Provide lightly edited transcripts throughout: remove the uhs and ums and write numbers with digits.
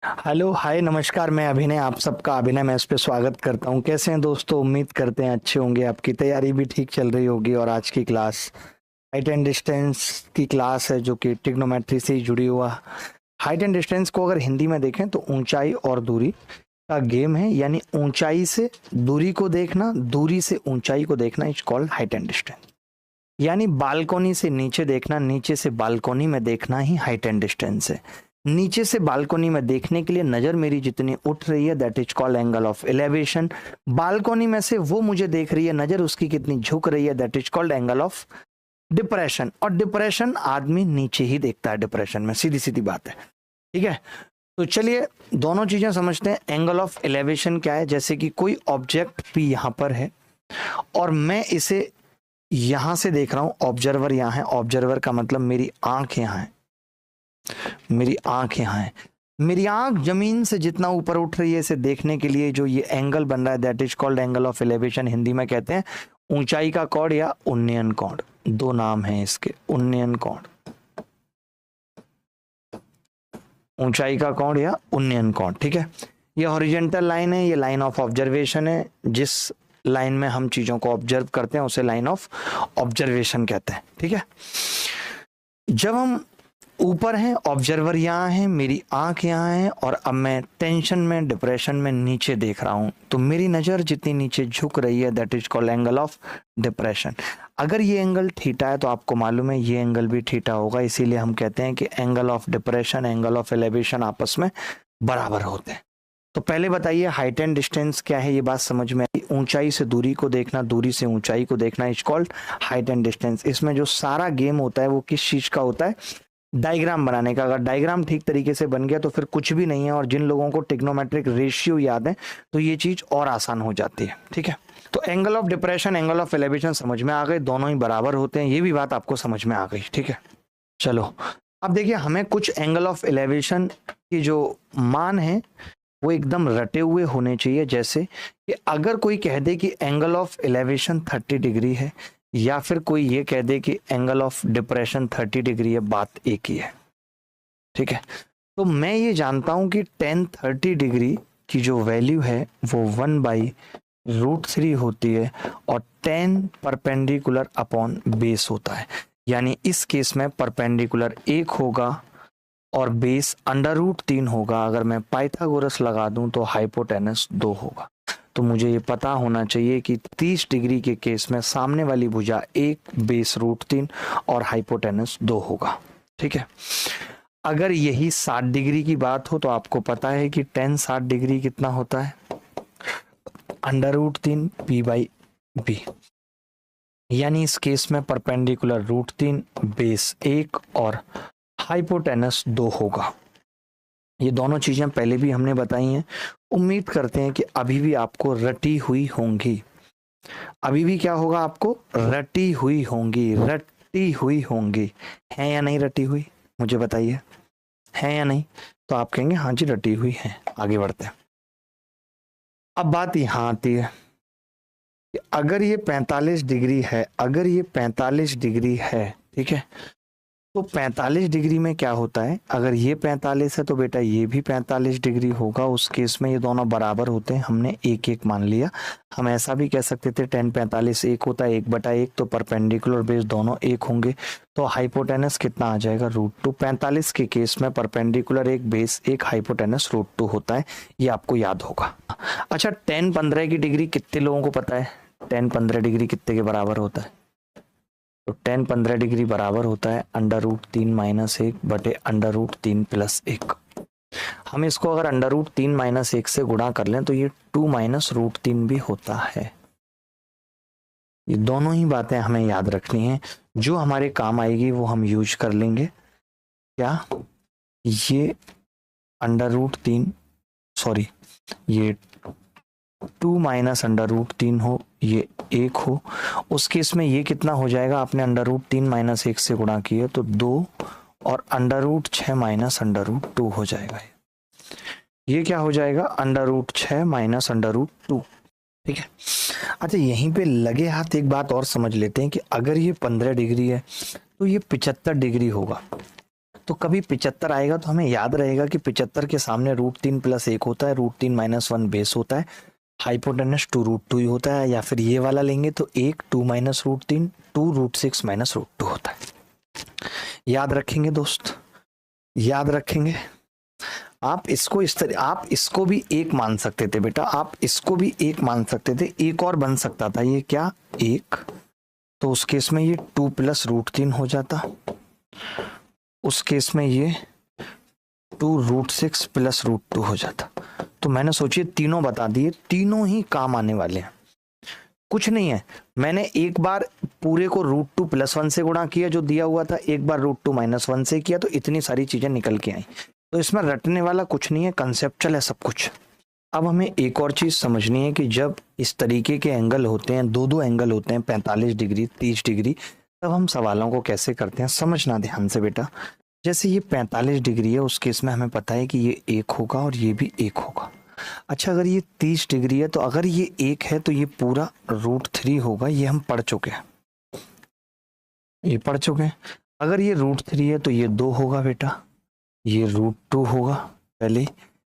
Hello hi नमस्कार। मैं अभिनय, आप सबका अभिनय मैच पे स्वागत करता हूं। कैसे हैं दोस्तों? उम्मीद करते हैं अच्छे होंगे। आपकी तैयारी भी ठीक चल रही होगी। और आज की क्लास हाइट एंड डिस्टेंस की क्लास है, जो कि ट्रिग्नोमेट्री से ही जुड़ी हुआ। हाइट एंड डिस्टेंस को अगर हिंदी में देखें तो ऊंचाई और दूरी का गेम है। यानी ऊंचाई से दूरी को देखना, दूरी से ऊंचाई को देखना is called height and distance. यानी बालकोनी से नीचे देखना, नीचे से बालकोनी में देखना ही हाइट एंड डिस्टेंस है। नीचे से बालकोनी में देखने के लिए नजर मेरी जितनी उठ रही है, that is called angle of elevation. Balcony में से वो मुझे देख रही है, नजर उसकी कितनी झुक रही है, that is called angle of depression. और डिप्रेशन आदमी नीचे ही देखता है, डिप्रेशन में, सीधी सीधी बात है। ठीक है, तो चलिए दोनों चीजें समझते हैं। एंगल ऑफ एलिवेशन क्या है? जैसे कि कोई ऑब्जेक्ट पी यहां पर है और मैं इसे यहां से देख रहा हूं। ऑब्जर्वर यहां है, ऑब्जर्वर का मतलब मेरी आंख यहां है, मेरी आंख यहां है। मेरी आंख जमीन से जितना ऊपर उठ रही है इसे देखने के लिए जो ये एंगल बन रहा है, that is called angle of elevation. Hindi में कहते हैं ऊंचाई का कोण या उन्नयन कोण। दो नाम है इसके, उन्नयन कोण, ऊंचाई का कोण या उन्नयन कोण। ठीक है, ये हॉरिजॉन्टल लाइन है, ये लाइन ऑफ ऑब्जर्वेशन है। जिस लाइन में हम चीजों को ऑब्जर्व करते हैं उसे लाइन ऑफ ऑब्जर्वेशन कहते हैं। ठीक है, जब हम ऊपर हैं, ऑब्जर्वर यहाँ है, मेरी आंख यहाँ है, और अब मैं टेंशन में, डिप्रेशन में नीचे देख रहा हूं, तो मेरी नजर जितनी नीचे झुक रही है, that is called angle of depression. अगर ये एंगल थीटा है तो आपको मालूम है ये एंगल भी थीटा होगा। इसीलिए हम कहते हैं कि angle of depression, angle of elevation आपस में बराबर होते हैं। तो पहले बताइए हाइट एंड डिस्टेंस क्या है, ये बात समझ में आई। ऊंचाई से दूरी को देखना, दूरी से ऊंचाई को देखना is called height and distance. इसमें जो सारा गेम होता है वो किस चीज का होता है? डायग्राम बनाने का। अगर डायग्राम ठीक तरीके से बन गया तो फिर कुछ भी नहीं है। और जिन लोगों को ट्रिग्नोमेट्रिक रेशियो याद है तो ये चीज और आसान हो जाती है। ठीक है, तो angle of depression, angle of elevation समझ में आ गए, दोनों ही बराबर होते हैं, ये भी बात आपको समझ में आ गई। ठीक है, चलो अब देखिए, हमें कुछ एंगल ऑफ एलिवेशन की जो मान है वो एकदम रटे हुए होने चाहिए। जैसे कि अगर कोई कह दे कि एंगल ऑफ एलिवेशन 30 डिग्री है, या फिर कोई ये कह दे कि एंगल ऑफ डिप्रेशन 30 डिग्री है, बात एक ही है। ठीक है, तो मैं ये जानता हूं कि tan 30 डिग्री की जो वैल्यू है वो 1/√3 होती है, और tan परपेंडिकुलर अपॉन बेस होता है। यानी इस केस में परपेंडिकुलर 1 होगा और बेस √3 होगा। अगर मैं पाइथागोरस लगा दूं तो हाइपोटेनस 2 होगा। तो मुझे ये पता होना चाहिए कि 30 डिग्री के केस में सामने वाली भुजा 1, बेस √3 और हाइपोटेनस 2 होगा। ठीक है, अगर यही 60 डिग्री की बात हो तो आपको पता है कि tan 60 डिग्री कितना होता है? √3 p/b। यानी इस केस में परपेंडिकुलर √3, बेस 1 और हाइपोटेनस 2 होगा। ये दोनों चीजें पहले भी हमने बताई हैं। उम्मीद करते हैं कि अभी भी आपको रटी हुई होंगी। अभी भी क्या होगा? आपको रटी हुई होंगी, रटी हुई होंगी। है या नहीं रटी हुई? मुझे बताइए, है या नहीं? तो आप कहेंगे हाँ जी रटी हुई है। आगे बढ़ते हैं। अब बात यहाँ आती है कि अगर ये 45 डिग्री है, अगर ये 45 डिग्री है, ठीक है, तो 45 डिग्री में क्या होता है? अगर ये 45 है तो बेटा ये भी 45 डिग्री होगा। उस केस में ये दोनों बराबर होते हैं। हमने एक एक मान लिया। हम ऐसा भी कह सकते थे tan 45 1 होता है 1/1, तो परपेंडिकुलर बेस दोनों 1 होंगे। तो हाइपोटेनस कितना आ जाएगा? √2। 45 के केस में परपेंडिकुलर 1, बेस 1, हाइपोटेनस √2 होता है। ये आपको याद होगा। अच्छा, tan 15 की डिग्री कितने लोगों को पता है? tan 15 डिग्री कितने के बराबर होता है? तो tan 15 डिग्री बराबर होता है √3 - 1 बटे √3 + 1। हम इसको अगर √3 - 1 से गुणा कर लें तो ये 2 - √3 भी होता है। ये दोनों ही बातें हमें याद रखनी है। जो हमारे काम आएगी वो हम यूज कर लेंगे। क्या ये √3, सॉरी, ये 2 - √3 हो, ये 1 हो। उस केस में ये कितना हो जाएगा? आपने √3 - 1 से गुणा किया तो 2, और √6 - √2 हो जाएगा। ये क्या हो जाएगा? √6 - √2। ठीक है, अच्छा यहीं पे लगे हाथ एक बात और समझ लेते हैं कि अगर ये 15 डिग्री है तो ये 75 डिग्री होगा। तो कभी 75 आएगा तो हमें याद रहेगा कि 75 के सामने √3 + 1 होता है, √3 - 1 बेस होता है, हाइपोटेनस 2√2 ही होता है, या फिर ये वाला लेंगे तो 1 2 - √3 2 √6 - √2 होता है। याद रखेंगे दोस्त, याद रखेंगे। आप इसको इस तरह, आप इसको भी एक मान सकते थे बेटा, आप इसको भी एक मान सकते थे, एक और बन सकता था, ये क्या 1, तो उस केस में ये 2 + √3 हो जाता, उस केस में ये 2 √6 + √2 हो जाता। तो मैंने सोचिए तीनों बता दिए, तीनों ही काम आने वाले हैं, कुछ नहीं है। मैंने एक बार पूरे को √2 + 1 से गुणा किया जो दिया हुआ था, एक बार √2 - 1 से किया, तो इतनी सारी चीजें निकल के आई। तो इसमें रटने वाला कुछ नहीं है, कंसेप्चुअल है सब कुछ। अब हमें एक और चीज समझनी है कि जब इस तरीके के एंगल होते हैं, दो एंगल होते हैं 45 डिग्री 30 डिग्री, तब हम सवालों को कैसे करते हैं, समझना ध्यान से बेटा। जैसे ये 45 डिग्री है, उस केस में हमें पता है कि ये 1 होगा और ये भी 1 होगा। अच्छा, अगर ये 30 डिग्री है तो अगर ये 1 है तो ये पूरा √3 होगा, ये हम पढ़ चुके हैं, ये पढ़ चुके हैं। अगर ये √3 है तो ये 2 होगा बेटा, ये √2 होगा पहले।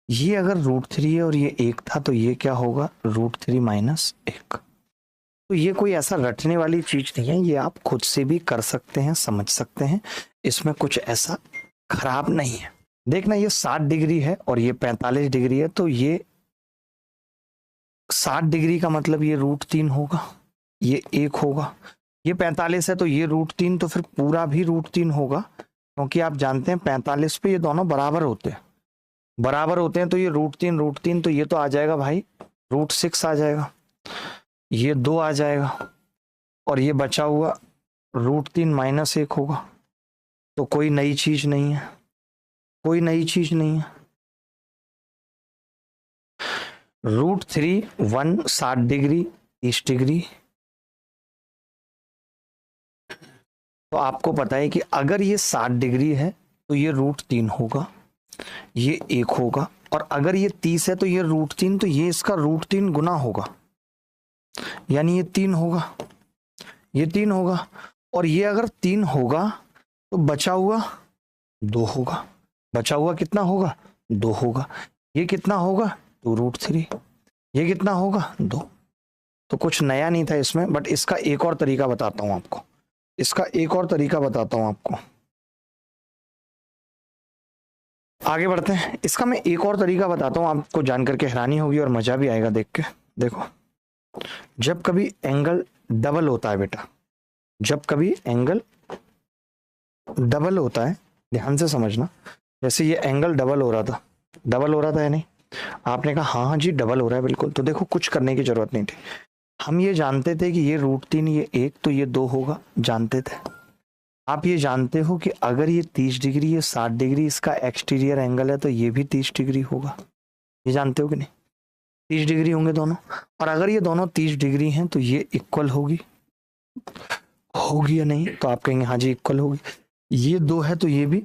ये अगर √3 है और ये 1 था तो ये क्या होगा, √3 - 1। तो ये कोई ऐसा रटने वाली चीज नहीं है, ये आप खुद से भी कर सकते हैं, समझ सकते हैं, इसमें कुछ ऐसा खराब नहीं है। देखना, ये 60 डिग्री है और ये 45 डिग्री है, तो ये 60 डिग्री का मतलब ये √3 होगा, ये 1 होगा। ये 45 है तो ये √3, तो फिर पूरा भी √3 होगा, क्योंकि आप जानते हैं 45 पे ये दोनों बराबर होते हैं, बराबर होते हैं। तो ये √3 तो ये तो आ जाएगा भाई, √6 आ जाएगा, ये 2 आ जाएगा, और ये बचा हुआ √3 - 1 होगा। तो कोई नई चीज नहीं है, कोई नई चीज नहीं है। √3 1 60 डिग्री 30 डिग्री। तो आपको पता है कि अगर ये 60 डिग्री है तो ये √3 होगा, ये 1 होगा, और अगर ये 30 है तो ये √3, तो ये इसका √3 गुना होगा, यानी ये 3 होगा, ये 3 होगा। और ये अगर 3 होगा तो बचा हुआ 2 होगा, बचा हुआ कितना होगा, 2 होगा। ये कितना होगा, 2 √3। ये कितना होगा, 2। तो कुछ नया नहीं था इसमें, बट इसका एक और तरीका बताता हूं आपको, इसका एक और तरीका बताता हूं आपको। आगे बढ़ते हैं, इसका मैं एक और तरीका बताता हूं, आपको जानकर के हैरानी होगी और मजा भी आएगा देख के। देखो, जब कभी एंगल डबल होता है बेटा, जब कभी एंगल डबल होता है, ध्यान से समझना। जैसे ये एंगल डबल हो रहा था, डबल हो रहा था या नहीं, आपने कहा हाँ हाँ जी डबल हो रहा है बिल्कुल, तो देखो कुछ करने की जरूरत नहीं थी। हम ये जानते थे कि ये √3 ये 1 तो ये 2 होगा, जानते थे। आप ये जानते हो कि अगर ये 30 डिग्री ये 60 डिग्री इसका एक्सटीरियर एंगल है तो ये भी 30 डिग्री होगा, ये जानते हो कि नहीं, 30 डिग्री होंगे दोनों। और अगर ये दोनों 30 डिग्री हैं तो ये इक्वल होगी, होगी या नहीं, तो आप कहेंगे हाँ जी इक्वल होगी। ये 2 है तो ये भी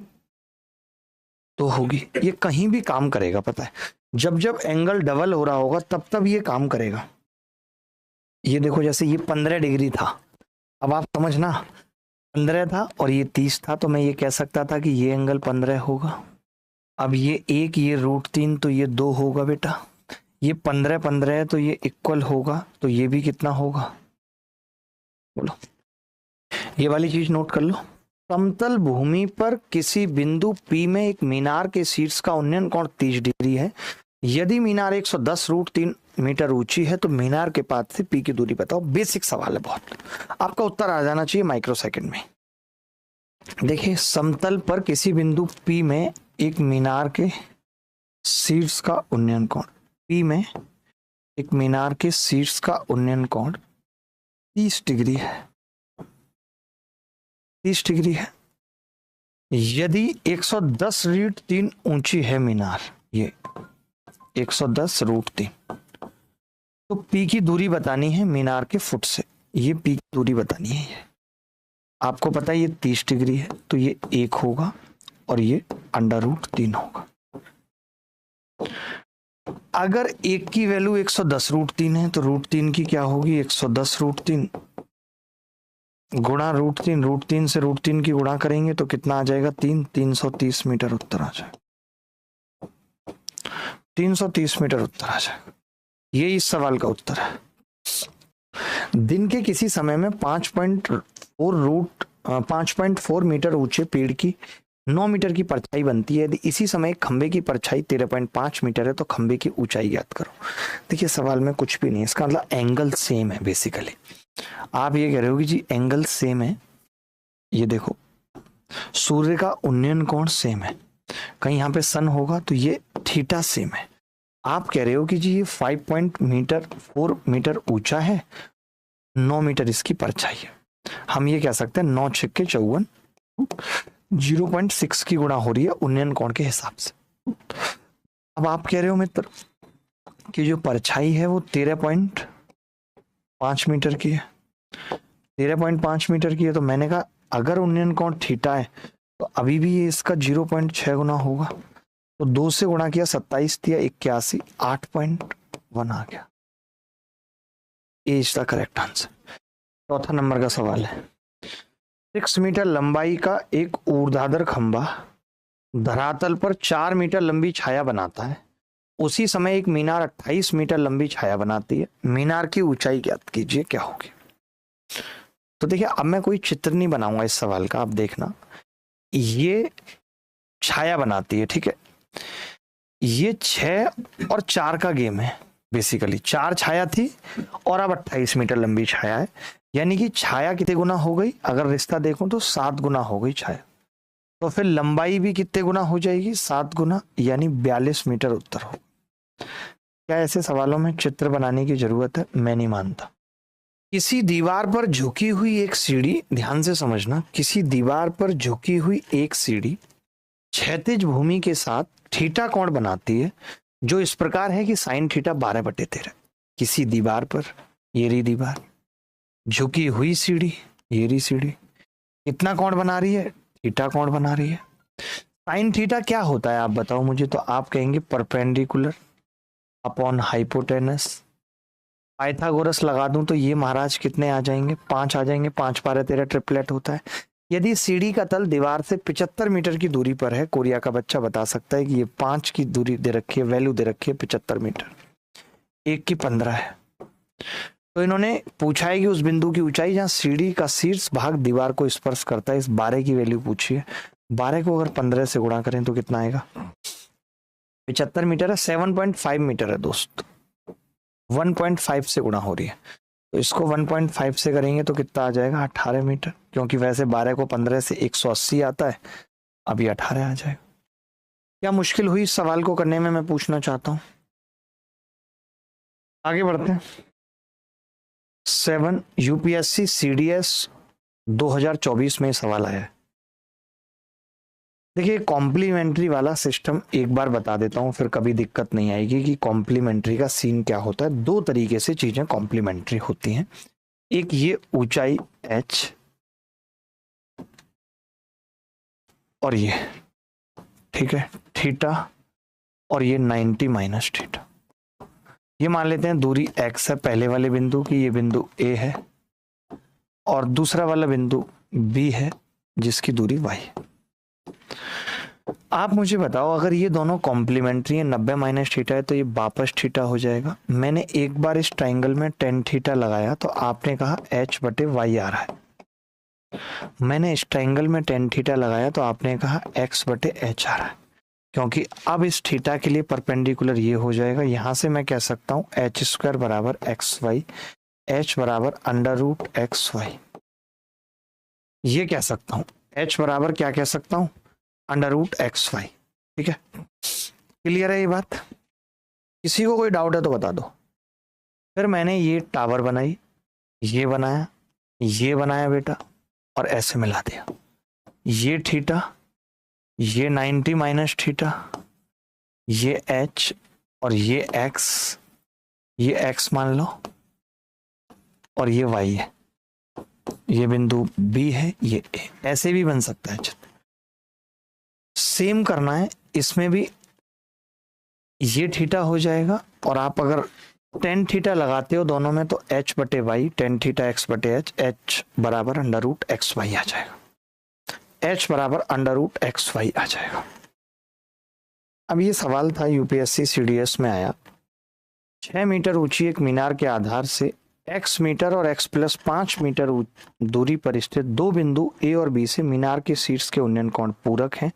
2 होगी। ये कहीं भी काम करेगा, पता है, जब जब एंगल डबल हो रहा होगा तब तब ये काम करेगा। ये देखो, जैसे ये 15 डिग्री था, अब आप समझना, 15 था और ये 30 था, तो मैं ये कह सकता था कि ये एंगल 15 होगा। अब ये 1 ये √3 तो ये 2 होगा बेटा, ये 15 15 है तो ये इक्वल होगा, तो ये भी कितना होगा, बोलो। ये वाली चीज नोट कर लो, समतल भूमि पर किसी बिंदु P में एक मीनार के शीर्ष का उन्नयन कोण 30 डिग्री है। यदि मीनार 110 √3 मीटर ऊंची है तो मीनार के पास से P की दूरी बताओ। बेसिक सवाल है बहुत, आपका उत्तर आ जाना चाहिए माइक्रो सेकंड में। देखिए, समतल पर किसी बिंदु P में एक मीनार के शीर्ष का उन्नयन कोण, P में एक मीनार के शीर्ष का उन्नयन कोण 30 डिग्री है, 30 डिग्री है। यदि 110 √3 ऊंची है मीनार, ये 110 √3, तो P की दूरी बतानी है मीनार के फुट से, ये P की दूरी बतानी है। ये आपको पता है ये 30 डिग्री है तो ये 1 होगा और ये √3 होगा। अगर 1 की वैल्यू 110 √3 है तो √3 की क्या होगी, 110 √3, गुणा √3 से √3 की गुणा करेंगे तो कितना आ जाएगा 330 मीटर उत्तर आ जाएगा। 330 मीटर उत्तर आ जाएगा। ये इस सवाल का उत्तर है। दिन के किसी समय में 5.4 मीटर ऊंचे पेड़ की 9 मीटर की परछाई बनती है। यदि इसी समय खंबे की परछाई 13.5 मीटर है तो खंबे की ऊंचाई ज्ञात करो। देखिए सवाल में कुछ भी नहीं, इसका मतलब एंगल सेम है। बेसिकली आप ये कह रहे हो कि जी एंगल सेम है, ये देखो सूर्य का उन्नयन कोण सेम है, कहीं यहाँ पे सन होगा तो ये थीटा सेम है। आप कह रहे हो कि जी ये 5.4 मीटर ऊंचा है, 9 मीटर इसकी परछाई है। हम ये कह सकते हैं 9 छक्के 54, 0.6 की गुणा हो रही है उन्नयन कोण के हिसाब से। अब आप कह रहे हो मित्र कि जो परछाई है वो 13.5 मीटर की है, 13.5 मीटर की है, तो मैंने कहा अगर उन्नयन कोण थीटा है तो अभी भी ये इसका 0.6 गुना होगा। तो 2 से गुणा किया 27 दिया 81, 8.1 आ गया। ये इज द करेक्ट आंसर। चौथा नंबर का सवाल है, 6 मीटर लंबाई का एक ऊर्ध्वाधर खंबा धरातल पर 4 मीटर लंबी छाया बनाता है। उसी समय एक मीनार 28 मीटर लंबी छाया बनाती है। मीनार की ऊंचाई ज्ञात कीजिए, क्या होगी। तो देखिए अब मैं कोई चित्र नहीं बनाऊंगा इस सवाल का, आप देखना। ये छाया बनाती है, ठीक है। ये 6 और 4 का गेम है। बेसिकली 4 छाया थी और अब 28 मीटर लंबी छाया है, यानी कि छाया कितने गुना हो गई, अगर रिश्ता देखूं तो 7 गुना हो गई छाया। तो फिर लंबाई भी कितने गुना हो जाएगी, 7 गुना, यानी 42 मीटर उत्तर हो। क्या ऐसे सवालों में चित्र बनाने की जरूरत है? मैं नहीं मानता। किसी दीवार पर झुकी हुई एक सीढ़ी, ध्यान से समझना, किसी दीवार पर झुकी हुई एक सीढ़ी क्षैतिज भूमि के साथ थीटा कोण बनाती है जो इस प्रकार है कि साइन थीटा 12/13। किसी दीवार पर, ये रही दीवार, झुकी हुई सीढ़ी, ये रही सीढ़ी, कितना कोण बना रही है, थीटा कोण बना रही है। साइन थीटा क्या होता है आप बताओ मुझे। तो आप कहेंगे परपेंडिकुलर अपॉन हाइपोटेनस। पाइथागोरस लगा दूं तो ये महाराज कितने आ जाएंगे, 5 आ जाएंगे। 5 12 13 ट्रिपलेट होता है। यदि सीढ़ी का तल दीवार से 75 मीटर की दूरी पर है, कोरिया का बच्चा बता सकता है कि ये 5 की दूरी दे रखी है, वैल्यू दे रखी है 75 मीटर, 1 की 15 है। तो इन्होंने पूछा है कि उस बिंदु की ऊंचाई जहां सीढ़ी का शीर्ष भाग दीवार को स्पर्श करता है, इस 12 की वैल्यू पूछी है। 12 को अगर 15 से गुणा करें तो कितना आएगा, 75 मीटर है, 7.5 मीटर है दोस्त, 1.5 से गुणा हो रही है। तो इसको 1.5 से करेंगे तो कितना आ जाएगा, 18 मीटर, क्योंकि वैसे 12 को 15 से 180 आता है, अभी 18 आ जाएगा। क्या मुश्किल हुई इस सवाल को करने में, मैं पूछना चाहता हूं। आगे बढ़ते हैं। 7 यूपीएससी सीडीएस 2024 में सवाल आया है। देखिए कॉम्प्लीमेंट्री वाला सिस्टम एक बार बता देता हूं, फिर कभी दिक्कत नहीं आएगी कि कॉम्प्लीमेंट्री का सीन क्या होता है। 2 तरीके से चीजें कॉम्प्लीमेंट्री होती हैं। एक ये ऊंचाई h और ये, ठीक है, थीटा, और ये 90 माइनस थीटा। ये मान लेते हैं दूरी x है पहले वाले बिंदु की, ये बिंदु A है, और दूसरा वाला बिंदु B है जिसकी दूरी y है। आप मुझे बताओ अगर ये दोनों कॉम्प्लीमेंट्री है, 90 माइनस थीटा है, तो ये वापस थीटा हो जाएगा। मैंने एक बार इस ट्राइंगल में tan थीटा लगाया तो आपने कहा h/y आ रहा है। मैंने इस ट्राइंगल में tan थीटा लगाया तो आपने कहा x/h आ रहा है, क्योंकि अब इस थीटा के लिए परपेंडिकुलर ये हो जाएगा। यहां से मैं कह सकता हूं h² बराबर xy, h बराबर √xy। ये कह सकता हूं h बराबर क्या कह सकता हूं, √xy। ठीक है, क्लियर है ये बात। किसी को कोई डाउट है तो बता दो। फिर मैंने ये टावर बनाई, ये बनाया बेटा, और ऐसे मिला दिया। ये थीटा, ये 90 माइनस थीटा, ये h और ये x मान लो, और ये y है, ये बिंदु B है, ये A। ऐसे भी बन सकता है। सेम करना है इसमें भी, ये थीटा हो जाएगा, और आप अगर टेन थीटा लगाते हो दोनों में तो h बटे वाई, टेन थीटा x बटे h, h बराबर अंडर रूट एक्स वाई आ जाएगा, h बराबर अंडर रूट एक्स वाई आ जाएगा। अब ये सवाल था यूपीएससी सीडीएस में आया, 6 मीटर ऊंची एक मीनार के आधार से x मीटर और x प्लस 5 मीटर दूरी पर स्थित दो बिंदु A और B से मीनार के शीर्ष के उन्नयन कोण पूरक हैं।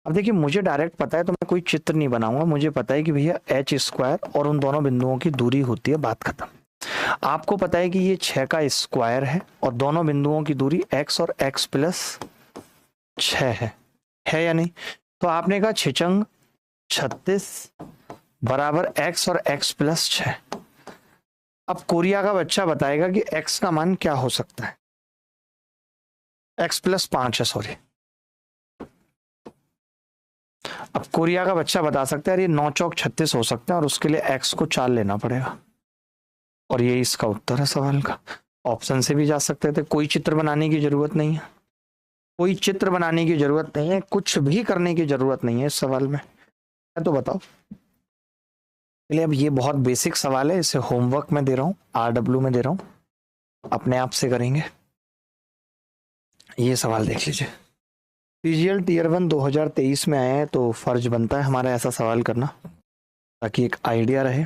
अब देखिए मुझे डायरेक्ट पता है तो मैं कोई चित्र नहीं बनाऊंगा, मुझे पता है कि भैया h स्क्वायर और उन दोनों बिंदुओं की दूरी होती है, बात खत्म। आपको पता है कि ये 6 का स्क्वायर है और दोनों बिंदुओं की दूरी x और x प्लस 6 है या नहीं? तो आपने कहा 6 36 बराबर x और x प्लस 6। अब कोरिया का बच्चा बताएगा कि x का मान क्या हो सकता है, x प्लस 5 है, सॉरी। अब कोरिया का बच्चा बता सकता है ये 9 चौक 36 हो सकता है और उसके लिए x को 4 लेना पड़ेगा, और ये इसका उत्तर है सवाल का। ऑप्शन से भी जा सकते थे, कोई चित्र बनाने की जरूरत नहीं है, कोई चित्र बनाने की जरूरत नहीं है, कुछ भी करने की जरूरत नहीं है इस सवाल में, है तो बताओ। चलिए अब ये बहुत बेसिक सवाल है, इसे होमवर्क में दे रहा हूँ, RW में दे रहा हूँ, अपने आप से करेंगे। ये सवाल देख लीजिए, सीजीएल टीयर 1 2023 में आया है तो फर्ज बनता है हमारा ऐसा सवाल करना ताकि एक आइडिया रहे।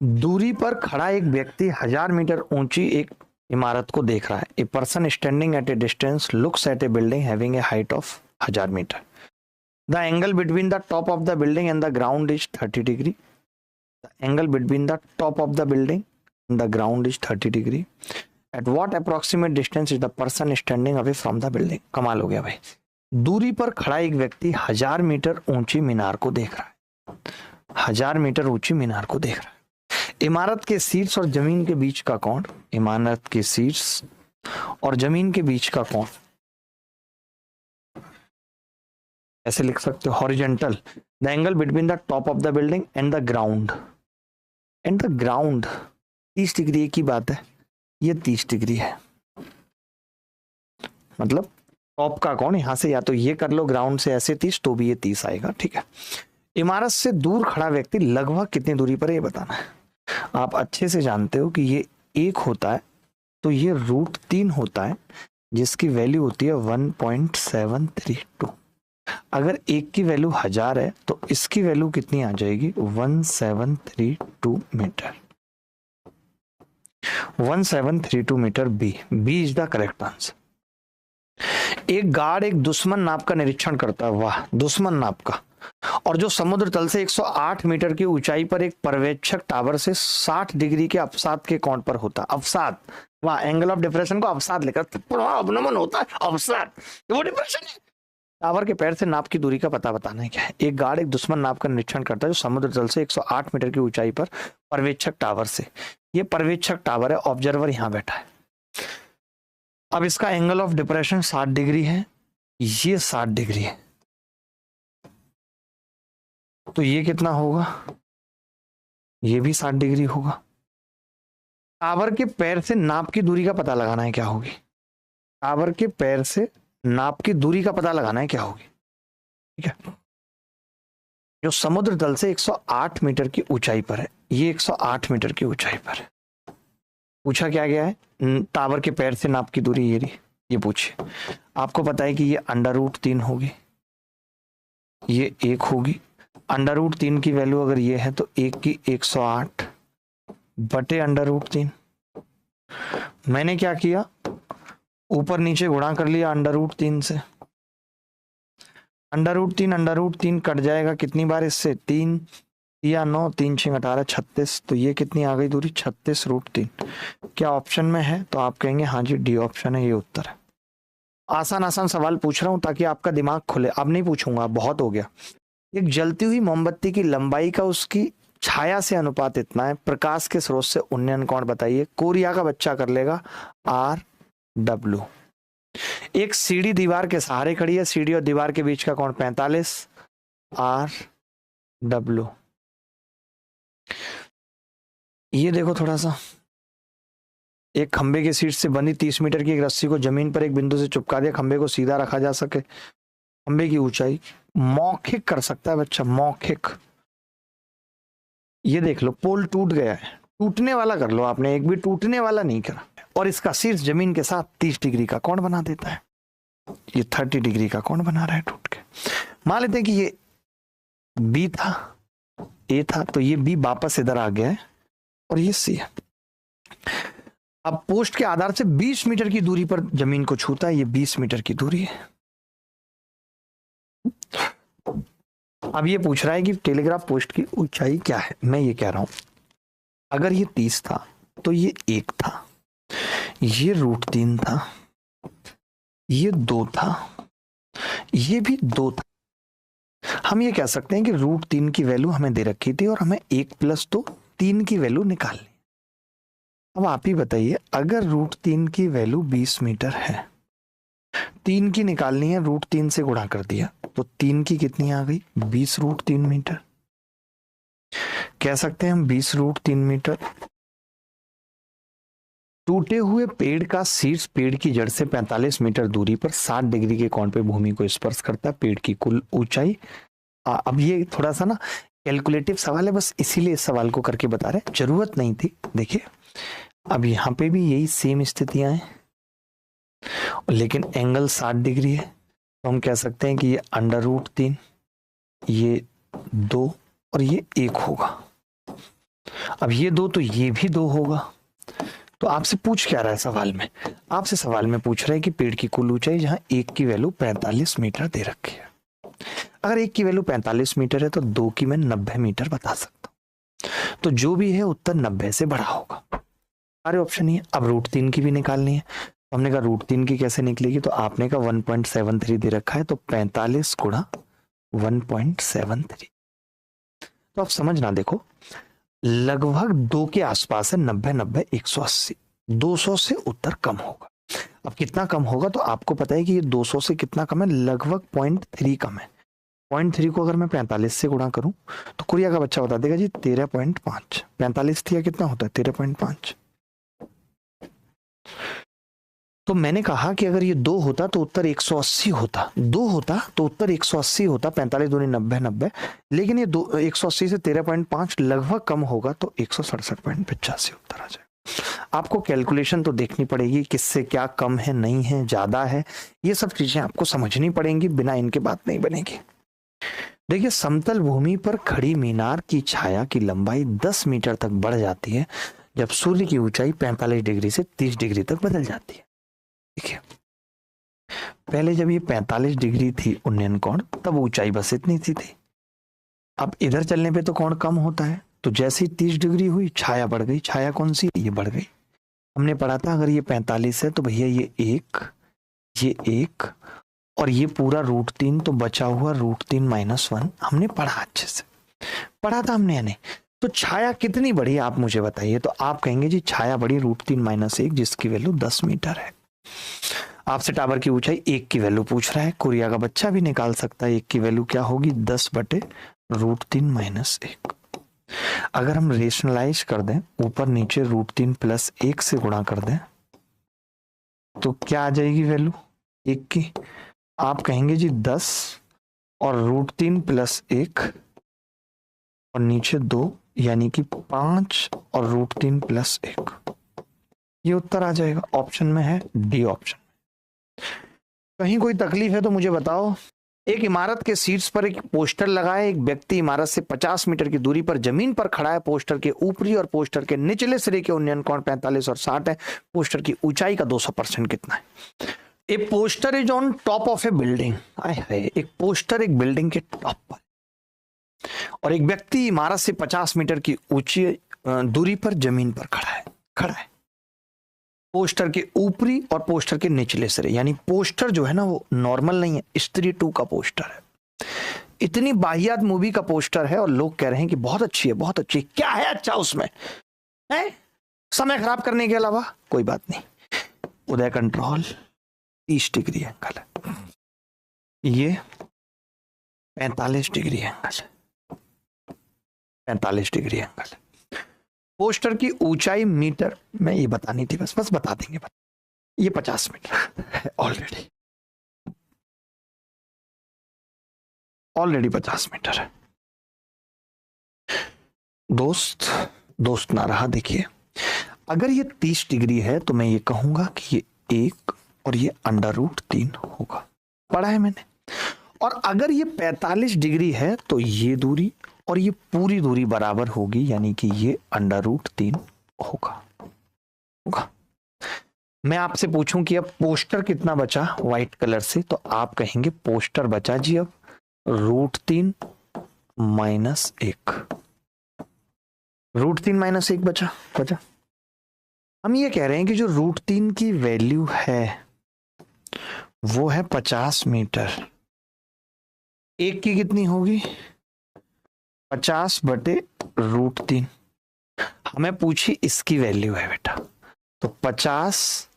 दूरी पर खड़ा एक व्यक्ति 1000 मीटर ऊंची एक इमारत को देख रहा है। A person standing at a distance looks at a building having a height of 1000 metre. The angle between the top of the building and the ground is 30 degree. The angle between the top of the building and the ground is 30 degree. At what approximate distance is the person standing away from the building. कमाल हो गया भाई, दूरी पर खड़ा एक व्यक्ति 1000 metre ऊंची मीनार को देख रहा है, 1000 मीटर ऊंची मीनार को देख रहा है। इमारत के शीर्ष और जमीन के बीच का कोण, इमारत के शीर्ष और जमीन के बीच का कोण ऐसे लिख सकते हो, horizontal. The angle between the top of the building and the ground, 30 degree की बात है, ये 30 डिग्री है, मतलब टॉप का कोण यहां से या तो ये कर लो ग्राउंड से ऐसे 30 तो भी ये 30 आएगा, ठीक है। इमारत से दूर खड़ा व्यक्ति लगभग कितनी दूरी पर है ये बताना है। आप अच्छे से जानते हो कि ये 1 होता है तो ये √3 होता है जिसकी वैल्यू होती है 1.732। अगर 1 की वैल्यू 1000 है तो इसकी वैल्यू कितनी आ जाएगी, 1732 metre. 1732 metre B is the correct answer. एक गार्ड एक दुश्मन नाव का निरीक्षण करता है, वाह, दुश्मन नाव का, और जो समुद्र तल से 108 मीटर की ऊंचाई पर एक पर्यवेक्षक टावर से 60 डिग्री के अवसाद के कोण पर होता है। अवसाद, वाह, एंगल ऑफ डिप्रेशन को अवसाद लेकर अवनमन होता है, अवसाद वो डिप्रेशन है। टावर के पैर से नाव की दूरी का पता बताना है क्या है। एक गार्ड एक दुश्मन नाव का निरीक्षण करता है जो समुद्र तल से 108 मीटर की ऊंचाई पर पर्यवेक्षक टावर से, ये पर्यवेक्षक टावर है, ऑब्जर्वर यहां बैठा है। अब इसका एंगल ऑफ डिप्रेशन 60 डिग्री है, ये 60 डिग्री है, तो ये कितना होगा, ये भी 60 डिग्री होगा। टावर के पैर से नाप की दूरी का पता लगाना है क्या होगी, टावर के पैर से नाप की दूरी का पता लगाना है क्या होगी, ठीक है। जो समुद्र तल से 108 मीटर की ऊंचाई पर है, ये 108 मीटर की ऊंचाई पर है। पूछा क्या गया है, टावर के पैर से नाप की दूरी ये पूछिए। आपको पता है कि ये √3 होगी, ये 1 होगी। √3 की वैल्यू अगर ये है तो 1 की 108 बटे √3। मैंने क्या किया, ऊपर नीचे गुणा कर लिया √3 से। √3 कट जाएगा कितनी बार इससे, 3 या 9, 3 6 18 36, तो ये कितनी आ गई दूरी, 36√3। क्या ऑप्शन में है, तो आप कहेंगे हाँ जी डी ऑप्शन है, ये उत्तर है। आसान सवाल पूछ रहा हूं ताकि आपका दिमाग खुले, अब नहीं पूछूंगा, बहुत हो गया। एक जलती हुई मोमबत्ती की लंबाई का उसकी छाया से अनुपात इतना है, प्रकाश के स्रोत से उन्नयन कोण बताइए। कोरिया का बच्चा कर लेगा RW। एक सीढ़ी दीवार के सहारे खड़ी है, सीढ़ी और दीवार के बीच का कोण 45, RW। ये देखो थोड़ा सा, एक खंबे के शीर्ष से बंधी 30 मीटर की एक रस्सी को जमीन पर एक बिंदु से चिपका दिया, खंबे को सीधा रखा जा सके। खंबे की ऊंचाई मौखिक कर सकता है बच्चा, मौखिक ये देख लो पोल टूट गया है, टूटने वाला कर लो आपने, एक भी टूटने वाला नहीं करा, और इसका शीर्ष जमीन के साथ 30 डिग्री का कोण बना देता है। ये 30 डिग्री का कोण बना रहा है टूट के। मान लेते हैं कि ये बी था, ए था, तो ये बी वापस इधर आ गया है और ये सी है। अब पोस्ट के आधार से 20 मीटर की दूरी पर जमीन को छूता है, ये 20 मीटर की दूरी है। अब ये पूछ रहा है कि टेलीग्राफ पोस्ट की ऊंचाई क्या है। मैं ये कह रहा हूं अगर ये 30 था तो ये 1 था, ये √3 था, ये 2 था, ये भी 2 था। हम ये कह सकते हैं कि √3 की वैल्यू हमें दे रखी थी और हमें 1 + 2 3 की वैल्यू निकालनी। अब आप ही बताइए, अगर √3 की वैल्यू 20 मीटर है, 3 की निकालनी है, √3 से गुणा कर दिया तो 3 की कितनी आ गई, 20 √3 मीटर। कह सकते हैं हम 20 √3 मीटर। टूटे हुए पेड़ का शीर्ष पेड़ की जड़ से 45 मीटर दूरी पर 60 डिग्री के कोण पे भूमि को स्पर्श करता है। पेड़ की कुल ऊंचाई, अब ये थोड़ा सा ना कैलकुलेटिव सवाल है, बस इसीलिए इस सवाल को करके बता रहे, जरूरत नहीं थी। देखिए अब यहाँ पे भी यही सेम स्थितियां हैं, लेकिन एंगल 60 डिग्री है, तो हम कह सकते हैं कि ये √3, ये 2 और ये 1 होगा। अब ये 2 तो ये भी 2 होगा। तो आपसे पूछ क्या रहा है सवाल में, आपसे सवाल में पूछ रहा है कि पेड़ की कुल ऊंचाई, जहां 1 की वैल्यू 45 मीटर दे रखी है। अगर 1 की वैल्यू 45 मीटर है तो 2 की मैं 90 मीटर बता सकता हूं। तो जो भी है उत्तर 90 से बड़ा होगा। सारे ऑप्शन ही है। अब √3 की भी निकालनी है, तो हमने कहा √3 की कैसे निकलेगी, तो आपने कहा 1.73 दे रखा है, तो 45 गुणा 1.73। तो आप समझना, देखो लगभग 2 के आसपास है, 90 90 180, 200 से उत्तर कम होगा। अब कितना कम होगा, तो आपको पता है कि ये 200 से कितना कम है, लगभग 0.3 कम है। 0.3 को अगर मैं 45 से गुणा करूं तो कुरिया का बच्चा बता देगा जी 13.5। 45 थी, कितना होता है 13.5। तो मैंने कहा कि अगर ये 2 होता तो उत्तर 180 होता, 2 होता तो उत्तर 180 होता, 45 दूनी 90 90, लेकिन ये 180 से 13.5 लगभग कम होगा, तो 167.85 उत्तर आ जाएगा। आपको कैलकुलेशन तो देखनी पड़ेगी, किससे क्या कम है, नहीं है, ज्यादा है, ये सब चीजें आपको समझनी पड़ेंगी, बिना इनके बात नहीं बनेगी। देखिए समतल भूमि पर खड़ी मीनार की छाया की लंबाई 10 मीटर तक बढ़ जाती है जब सूर्य की ऊंचाई 45 डिग्री से 30 डिग्री तक बदल जाती है। देखिए पहले जब ये 45 डिग्री थी उन्नयन कोण, तब ऊंचाई बस इतनी सी थी। अब इधर चलने पे तो कोण कम होता है, तो जैसे ही 30 डिग्री हुई छाया बढ़ गई। छाया कौन सी, ये बढ़ गई। हमने पढ़ा था अगर ये 45 है तो भैया ये 1, ये 1 और ये पूरा √3, तो बचा हुआ √3 - 1। हमने पढ़ा, अच्छे से पढ़ा था हमने, यानी तो छाया कितनी बढ़ी आप मुझे बताइए। तो आप कहेंगे जी छाया बढ़ी √3 - 1, जिसकी वैल्यू 10 मीटर है। आपसे टावर की ऊंचाई 1 की वैल्यू पूछ रहा है, कुरिया का बच्चा भी निकाल सकता है 1 की वैल्यू क्या होगी, 10/√3 - 1। अगर हम रेशनलाइज कर दें, ऊपर नीचे √3 + 1 से गुणा कर दें, तो क्या आ जाएगी वैल्यू 1 की। आप कहेंगे जी 10 और √3 + 1 और नीचे 2, यानी कि 5 और √3 + 1, ये उत्तर आ जाएगा। ऑप्शन में है डी ऑप्शन। कहीं कोई तकलीफ है तो मुझे बताओ। एक इमारत के शीर्ष पर एक पोस्टर लगा है, एक व्यक्ति इमारत से 50 मीटर की दूरी पर जमीन पर खड़ा है। पोस्टर के ऊपरी और पोस्टर के निचले सिरे के उन्नयन कोण 45 और 60 है। पोस्टर की ऊंचाई का 200% कितना है। A poster is on top of a building. एक पोस्टर एक बिल्डिंग के टॉप पर, और एक व्यक्ति इमारत से 50 मीटर की ऊंची दूरी पर जमीन पर खड़ा है। पोस्टर के ऊपरी और पोस्टर के निचले सिरे, यानी पोस्टर जो है ना वो नॉर्मल नहीं है, स्त्री 2 का पोस्टर है। इतनी बाहियात मूवी का पोस्टर है और लोग कह रहे हैं कि बहुत अच्छी है, बहुत अच्छी। क्या है अच्छा उसमें, है समय खराब करने के अलावा कोई बात नहीं। उदय कंट्रोल 30 डिग्री एंगल है, ये 45 डिग्री एंगल है, 45 डिग्री एंगल है। पोस्टर की ऊंचाई मीटर में ये बतानी थी, बस बता देंगे। ये 50 मीटर है ऑलरेडी 50 मीटर है। दोस्त ना रहा। देखिए अगर ये 30 डिग्री है तो मैं ये कहूंगा कि ये 1 और ये √3 होगा, पढ़ा है मैंने। और अगर ये 45 डिग्री है तो ये दूरी और ये पूरी दूरी बराबर होगी, यानी कि ये √3 होगा। मैं आपसे पूछूं कि अब पोस्टर कितना बचा व्हाइट कलर से, तो आप कहेंगे पोस्टर बचा जी अब √3 - 1, √3 - 1 बचा। हम ये कह रहे हैं कि जो √3 की वैल्यू है वो है 50 मीटर। 1 की कितनी होगी? 50/√3। हमें पूछी इसकी वैल्यू है बेटा, तो 50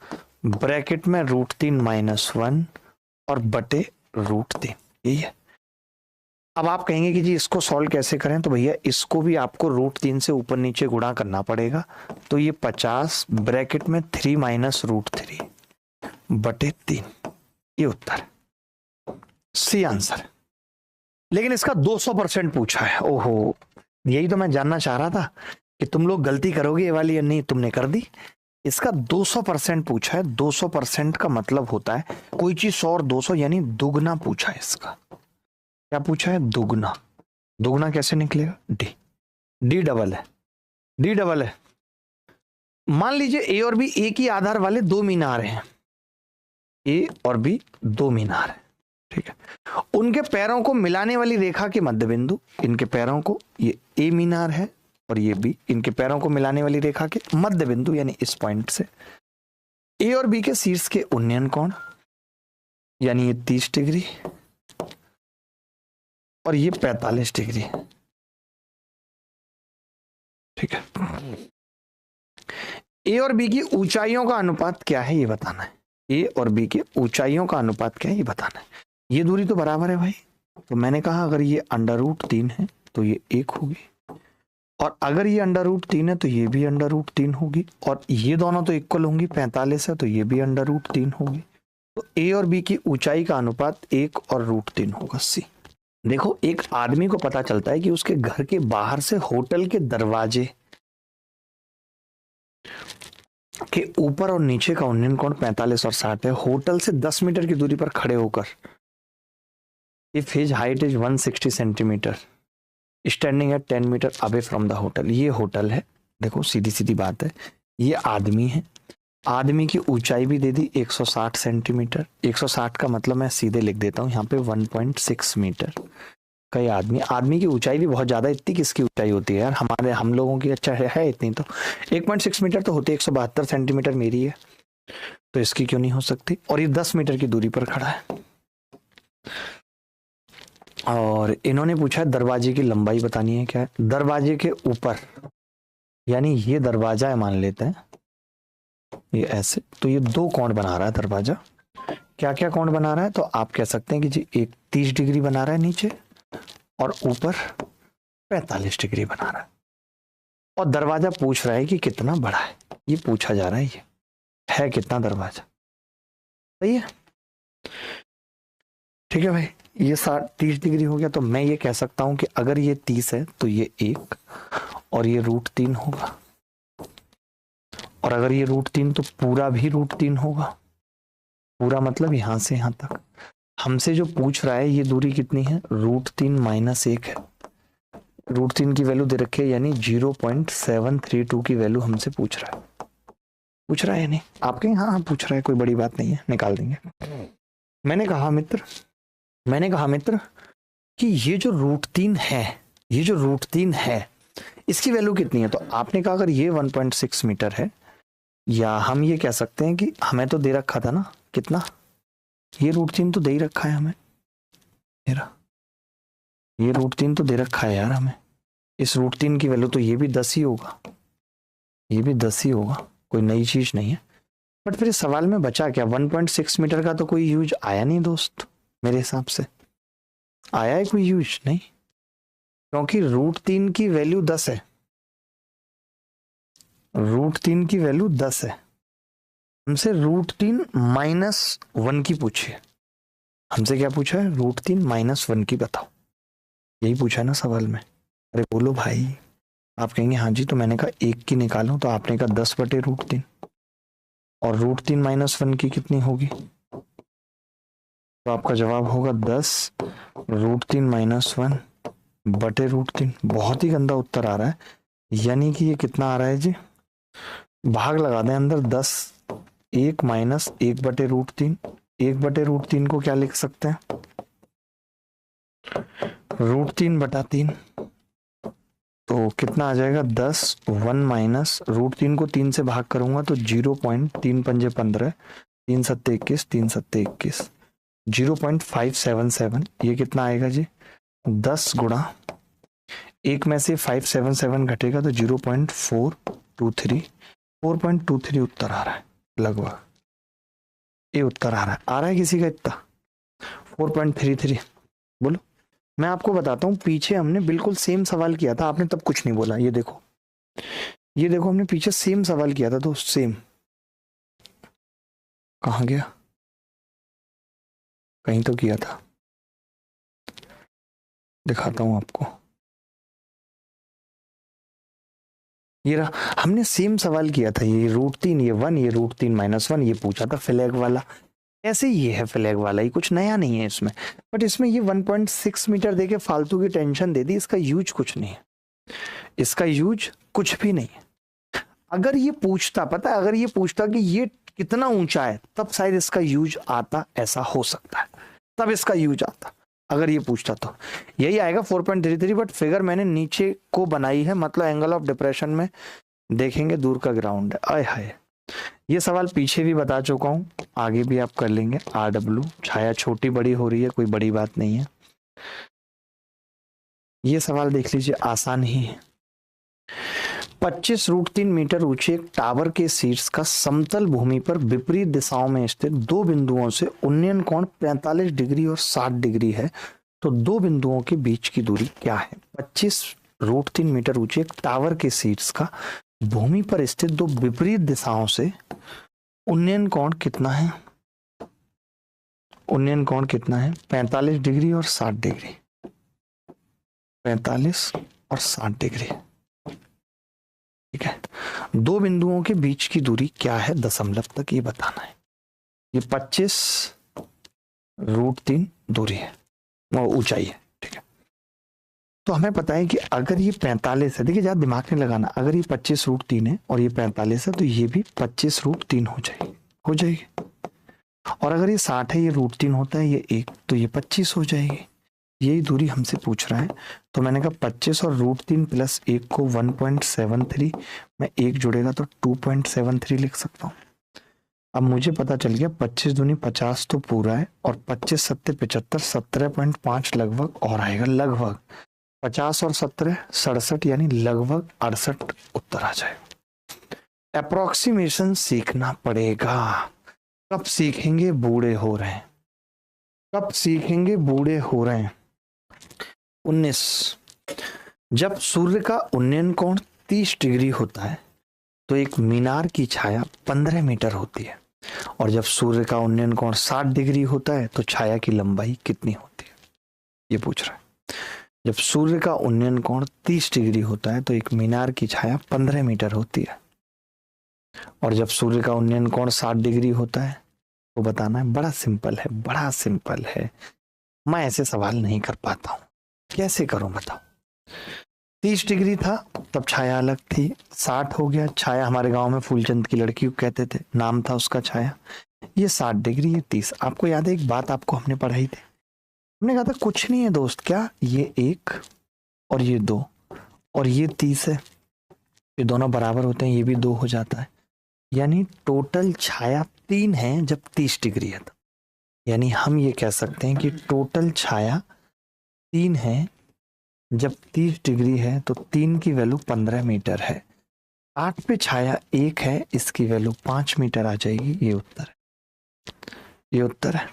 ब्रैकेट में √3 - 1 और बटे √3, यही है। अब आप कहेंगे कि जी इसको सॉल्व कैसे करें, तो भैया इसको भी आपको √3 से ऊपर नीचे गुणा करना पड़ेगा। तो ये 50 ब्रैकेट में 3 - √3 बटे 3, ये उत्तर सी आंसर। लेकिन इसका 200% पूछा है। ओहो, यही तो मैं जानना चाह रहा था कि तुम लोग गलती करोगे ये वाली या नहीं, तुमने कर दी। इसका 200% पूछा है। 200% का मतलब होता है कोई चीज 100 और 200 यानी दुगना पूछा है इसका। क्या पूछा है? दुगना। दुगना कैसे निकलेगा? डी डबल है। मान लीजिए ए और बी एक ही आधार वाले 2 मीनार हैं, ए और बी 2 मीनार है, ठीक है। उनके पैरों को मिलाने वाली रेखा के मध्य बिंदु, इनके पैरों को, ये ए मीनार है और ये बी, इनके पैरों को मिलाने वाली रेखा के मध्य बिंदु यानी इस पॉइंट से ए और बी के शीर्ष के उन्नयन कोण यानी ये 30 डिग्री और ये 45 डिग्री, ठीक है। ए और बी की ऊंचाइयों का अनुपात क्या है ये बताना है। ए और बी के ऊंचाइयों का अनुपात क्या है ये बताना है। ये दूरी तो बराबर है भाई, तो मैंने कहा अगर ये √3 है तो ये 1 होगी, और अगर ये √3 है तो ये भी √3 होगी, और ये दोनों तो इक्वल होंगी, 45 है तो ये भी √3 होगी। तो ए और बी की ऊंचाई का अनुपात 1 और √3 होगा, सी। देखो एक आदमी को पता चलता है कि उसके घर के बाहर से होटल के दरवाजे के ऊपर और नीचे का उन्नयन कोण 45 और 60 है। होटल से 10 मीटर की दूरी पर खड़े होकर if his height is 160 centimetre standing at 10 metre away from the hotel. ये होटल है, देखो सीधी सीधी बात है, ये आदमी है, आदमी की ऊंचाई भी दे दी 160 सेंटीमीटर। 160 का मतलब मैं सीधे लिख देता हूँ यहाँ पे 1.6 मीटर का ये आदमी की ऊंचाई भी बहुत ज्यादा, इतनी किसकी ऊंचाई होती है यार, हम लोगों की अच्छा है इतनी, तो 1.6 मीटर तो होती है, 172 सेंटीमीटर मेरी है, तो इसकी क्यों नहीं हो सकती। और ये 10 मीटर की दूरी पर खड़ा है। और इन्होंने पूछा दरवाजे की लंबाई बतानी है। क्या है? दरवाजे के ऊपर यानी ये दरवाजा है, मान लेते हैं ये ऐसे, तो ये 2 कोण बना रहा है दरवाजा। क्या क्या कोण बना रहा है? तो आप कह सकते हैं कि जी एक 30 डिग्री बना रहा है नीचे और ऊपर 45 डिग्री बना रहा है। और दरवाजा पूछ रहा है कि कितना बड़ा है, ये पूछा जा रहा है, ये है कितना दरवाजा, सही है, ठीक है भाई। ये 30 डिग्री हो गया, तो मैं ये कह सकता हूं कि अगर ये 30 है तो ये 1 और ये √3 होगा, और अगर ये √3 तो पूरा भी √3 होगा। पूरा मतलब यहां से यहां तक। हमसे जो पूछ रहा है ये दूरी कितनी है? √3 - 1 है। √3 की वैल्यू दे रखी है, यानी 0.732 की वैल्यू हमसे पूछ रहा है या नहीं? आपके हाँ पूछ रहा है, कोई बड़ी बात नहीं है, निकाल देंगे। मैंने कहा मित्र कि ये जो √3 है इसकी वैल्यू कितनी है? तो आपने कहा अगर ये 1.6 मीटर है, या हम ये कह सकते हैं कि हमें तो दे रखा था ना कितना, ये √3 तो दे ही रखा है हमें, ये √3 तो दे रखा है यार हमें। इस √3 की वैल्यू तो ये भी 10 ही होगा, ये भी 10 ही होगा, कोई नई चीज नहीं है। बट फिर सवाल में बचा क्या? 1.6 मीटर का तो कोई यूज आया नहीं दोस्त, मेरे हिसाब से आया है कोई यूज नहीं, क्योंकि √3 की वैल्यू 10 है। √3 की वैल्यू 10 है। हमसे √3 - 1 की पूछी है। हमसे क्या पूछा है? √3 - 1 की बताओ, यही पूछा है ना सवाल में। अरे बोलो भाई, आप कहेंगे हाँ जी, तो मैंने कहा 1 की निकालो, तो आपने कहा 10/√3, और √3 - 1 की कितनी होगी, तो आपका जवाब होगा 10√3 - 1/√3। बहुत ही गंदा उत्तर आ रहा है, यानी कि ये कितना आ रहा है जी, भाग लगा दें अंदर, 10, 1 - 1/√3। 1/√3 को क्या लिख सकते हैं, √3/3, तो कितना आ जाएगा 10, 1 - √3 को 3 से भाग करूंगा तो 0.3 पंजे 15, 3 सत्ते 21, 3 सत्ते 21, 0.577। ये कितना आएगा जी, 10 गुणा 1 में से 577 घटेगा तो 0.423, 4.23 उत्तर आ रहा है लगभग, ये उत्तर आ रहा है किसी का इतना 4.33। बोलो, मैं आपको बताता हूँ, पीछे हमने बिल्कुल सेम सवाल किया था, आपने तब कुछ नहीं बोला। ये देखो, ये देखो, हमने पीछे सेम सवाल किया था, तो सेम कहाँ गया, कहीं तो किया था, दिखाता हूं आपको। ये रहा, हमने सेम सवाल किया था, ये √3, ये 1, ये √3 - 1, ये पूछा था फ्लैग वाला। ऐसे ये है फ्लैग वाला, ये कुछ नया नहीं है इसमें, बट इसमें ये 1.6 मीटर देके फालतू की टेंशन दे दी, इसका यूज कुछ नहीं है, इसका यूज कुछ भी नहीं है। अगर ये पूछता, पता है, अगर ये पूछता कि ये कितना ऊंचा है, तब शायद इसका यूज आता, ऐसा हो सकता है, तब इसका यूज आता। अगर ये पूछता तो यही आएगा 4.33, बट फिगर मैंने नीचे को बनाई है, मतलब एंगल ऑफ डिप्रेशन में देखेंगे दूर का ग्राउंड है। आय हाय, ये सवाल पीछे भी बता चुका हूं, आगे भी आप कर लेंगे। RW, छाया छोटी बड़ी हो रही है, कोई बड़ी बात नहीं है। ये सवाल देख लीजिए, आसान ही है। 25√3 मीटर ऊंचे एक टावर के शीर्ष का समतल भूमि पर विपरीत दिशाओं में स्थित दो बिंदुओं से उन्नयन कोण 45 डिग्री और 60 डिग्री है, तो दो बिंदुओं के बीच की दूरी क्या है। 25√3 मीटर ऊंचे एक टावर के शीर्ष का भूमि पर स्थित दो विपरीत दिशाओं से उन्नयन कोण कितना है, उन्नयन कोण कितना है, 45 डिग्री और 60 डिग्री, 45 और 60 डिग्री, ठीक है। दो बिंदुओं के बीच की दूरी क्या है दशमलव तक, ये बताना है। ये 25√3 दूरी है, वो ऊंचाई है, ठीक है। तो हमें पता है कि अगर ये 45 है, देखिए ज्यादा दिमाग नहीं लगाना, अगर ये 25√3 है और ये 45 है, तो ये भी 25√3 हो जाएगी, हो जाएगी। और अगर ये 60 है, ये √3 होता है, ये 1, तो ये 25 हो जाएगी। यही दूरी हमसे पूछ रहा है, तो मैंने कहा 25 और √3 + 1 को 1.73 में 1 जुड़ेगा तो 2.73 लिख सकता हूँ। अब मुझे पता चल गया 25 दूनी 50 तो पूरा है, और 25 सत्ते 75, 17.5 लगभग और आएगा, लगभग 50 और 17 67, यानी लगभग 68 उत्तर आ जाएगा। अप्रोक्सीमेशन सीखना पड़ेगा। कब सीखेंगे, बूढ़े हो रहे हैं, कब सीखेंगे, बूढ़े हो रहे हैं। 19, जब सूर्य का उन्नयन कोण 30 डिग्री होता है तो एक मीनार की छाया 15 मीटर होती है, और जब सूर्य का उन्नयन कोण 60 डिग्री होता है तो छाया की लंबाई कितनी होती है, ये पूछ रहा है। जब सूर्य का उन्नयन कोण 30 डिग्री होता है तो एक मीनार की छाया 15 मीटर होती है, और जब सूर्य का उन्नयन कोण 60 डिग्री होता है तो बताना है। बड़ा सिंपल है, बड़ा सिंपल है। मैं ऐसे सवाल नहीं कर पाता हूं, कैसे करूं बताओ। 30 डिग्री था तब छाया अलग थी, 60 हो गया, छाया हमारे गांव में फूलचंद की लड़की को कहते थे, नाम था उसका छाया। ये 60 डिग्री, ये 30। आपको याद है एक बात आपको हमने पढ़ाई थी, हमने कहा था कुछ नहीं है दोस्त, क्या ये 1 और ये 2 और ये 30 है, ये दोनों बराबर होते हैं, ये भी 2 हो जाता है, यानी टोटल छाया 3 है जब 30 डिग्री है। यानी हम ये कह सकते हैं कि टोटल छाया 3 है जब 30 डिग्री है, तो 3 की वैल्यू 15 मीटर है। 8 पे छाया 1 है, इसकी वैल्यू 5 मीटर आ जाएगी। ये उत्तर है, ये उत्तर है।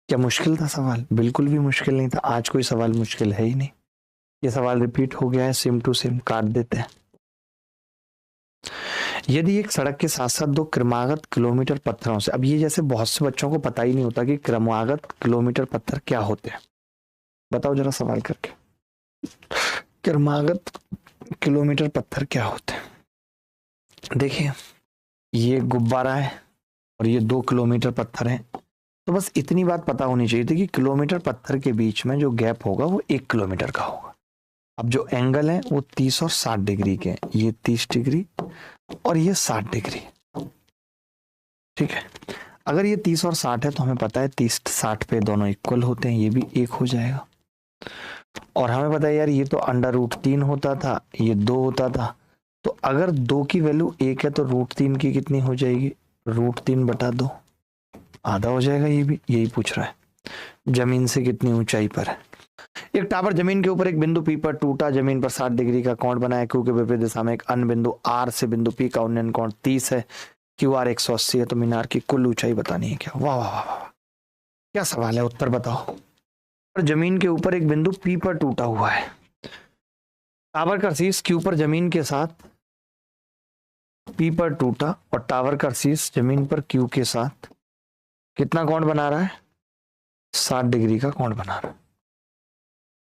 क्या मुश्किल था सवाल? बिल्कुल भी मुश्किल नहीं था। आज कोई सवाल मुश्किल है ही नहीं। ये सवाल रिपीट हो गया है, सेम टू सेम, काट देते हैं। यदि एक सड़क के साथ साथ दो क्रमागत किलोमीटर पत्थरों से, अब ये जैसे बहुत से बच्चों को पता ही नहीं होता कि क्रमागत किलोमीटर पत्थर क्या होते हैं, बताओ जरा सवाल करके। क्रमागत किलोमीटर पत्थर क्या होते हैं। देखिए ये गुब्बारा है और ये 2 किलोमीटर पत्थर है, तो बस इतनी बात पता होनी चाहिए थी कि किलोमीटर पत्थर के बीच में जो गैप होगा वो 1 किलोमीटर का होगा। अब जो एंगल है वो 30 और 60 डिग्री के हैं, ये 30 डिग्री और ये 60 डिग्री, ठीक है। अगर ये 30 और 60 है तो हमें पता है 30-60 पे दोनों इक्वल होते हैं, ये भी 1 हो जाएगा। और हमें पता है यार ये तो √3 होता था, ये 2 होता था, तो अगर 2 की वैल्यू 1 है तो √3 की कितनी हो जाएगी, √3/2, आधा हो जाएगा। ये भी यही पूछ रहा है जमीन से कितनी ऊंचाई पर है। एक टावर जमीन के ऊपर एक बिंदु P पर टूटा, जमीन पर 60 डिग्री का कोण बनाया, Q के विपरीत दिशा में एक अन्य बिंदु R से बिंदु P का उन्नयन कोण 30 है, QR 180 है, तो मीनार की कुल ऊंचाई बतानी है क्या। वाह वाह वाह वाह, क्या सवाल है, उत्तर बताओ। जमीन के ऊपर एक बिंदु P पर टूटा हुआ है, टावर का शीर्ष Q पर जमीन के साथ P पर टूटा और टावर का शीर्ष जमीन पर Q के साथ कितना कोण बना रहा है, 60 डिग्री का कोण बना रहा है।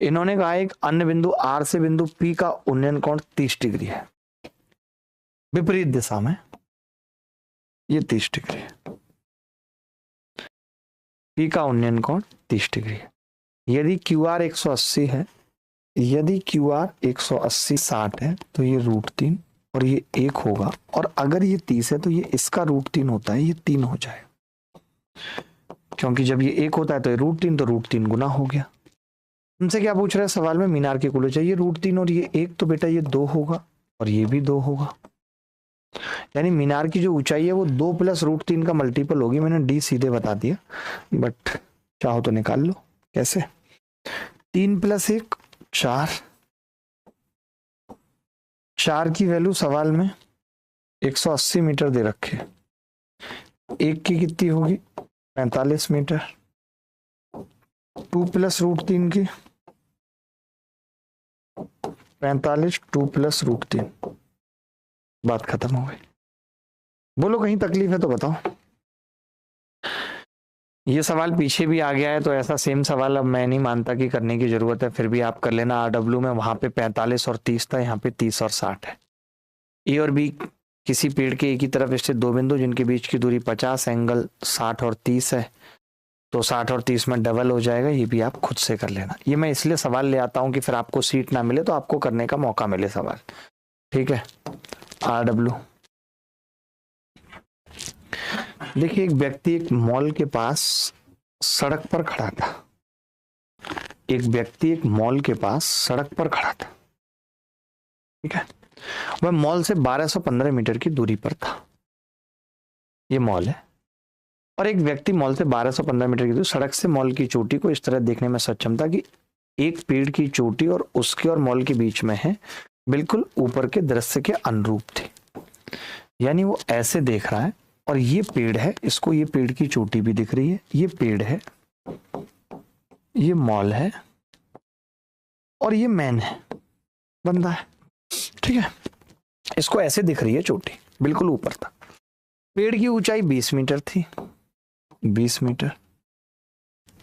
इन्होंने कहा एक अन्य बिंदु R से बिंदु P का उन्नयन कोण 30 डिग्री है, विपरीत दिशा में ये 30 डिग्री है, P का उन्नयन कोण 30 डिग्री है। यदि QR 180 है, यदि QR 180 60 है तो ये √3 और ये 1 होगा, और अगर ये 30 है तो ये इसका √3 होता है, ये 3 हो जाएगा, क्योंकि जब ये 1 होता है तो ये √3, तो √3 गुना हो गया। हमसे क्या पूछ रहा है सवाल में, मीनार की कुल ऊंचाई, ये √3 और ये 1, तो बेटा ये 2 होगा और ये भी 2 होगा, यानी मीनार की जो ऊंचाई है वो 2 + √3 का मल्टीपल होगी। मैंने डी सीधे बता दिया, बट चाहो तो निकाल लो। कैसे, 3 + 1 4, 4 की वैल्यू सवाल में 180 मीटर दे रखे, 1 की कितनी होगी 45 मीटर, 2 + √3 की 45, 2 + √3, बात खत्म हो गई। बोलो कहीं तकलीफ है तो बताओ। ये सवाल पीछे भी आ गया है, तो ऐसा सेम सवाल अब मैं नहीं मानता कि करने की जरूरत है, फिर भी आप कर लेना। RW में वहां पे 45 और 30 था, यहाँ पे 30 और 60 है। ए और बी किसी पेड़ के एक ही तरफ स्थित 2 बिंदु जिनके बीच की दूरी 50, एंगल 60 और 30 है, तो 60 और 30 में डबल हो जाएगा। ये भी आप खुद से कर लेना। ये मैं इसलिए सवाल ले आता हूँ कि फिर आपको सीट ना मिले तो आपको करने का मौका मिले सवाल, ठीक है। RW, देखिए एक व्यक्ति एक मॉल के पास सड़क पर खड़ा था, एक व्यक्ति एक मॉल के पास सड़क पर खड़ा था, ठीक है। वह मॉल से 1215 मीटर की दूरी पर था, ये मॉल है, और एक व्यक्ति मॉल से 1215 मीटर की दूरी सड़क से मॉल की चोटी को इस तरह देखने में सक्षम था कि एक पेड़ की चोटी और उसके और मॉल के बीच में है, बिल्कुल ऊपर के दृश्य के अनुरूप थी। यानी वो ऐसे देख रहा है और ये पेड़ है, इसको ये पेड़ की चोटी भी दिख रही है, ये पेड़ है, ये मॉल है और ये मैन है, बंदा है, ठीक है। इसको ऐसे दिख रही है चोटी, बिल्कुल ऊपर था। पेड़ की ऊंचाई 20 मीटर थी, 20 मीटर।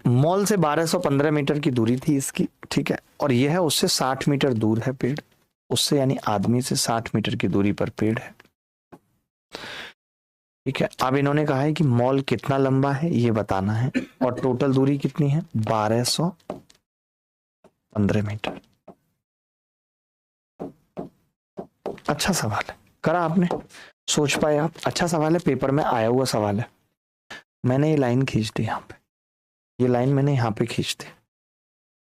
मॉल से 1215 मीटर की दूरी थी इसकी, ठीक है। और यह है उससे 60 मीटर दूर है पेड़, उससे यानी आदमी से 60 मीटर की दूरी पर पेड़ है, ठीक है। अब इन्होंने कहा है कि मॉल कितना लंबा है ये बताना है, और टोटल दूरी कितनी है 1215 मीटर। अच्छा सवाल है, करा आपने, सोच पाए आप, अच्छा सवाल है, पेपर में आया हुआ सवाल है। मैंने ये लाइन खींच दी यहाँ पे, ये लाइन मैंने यहाँ पे खींच दी,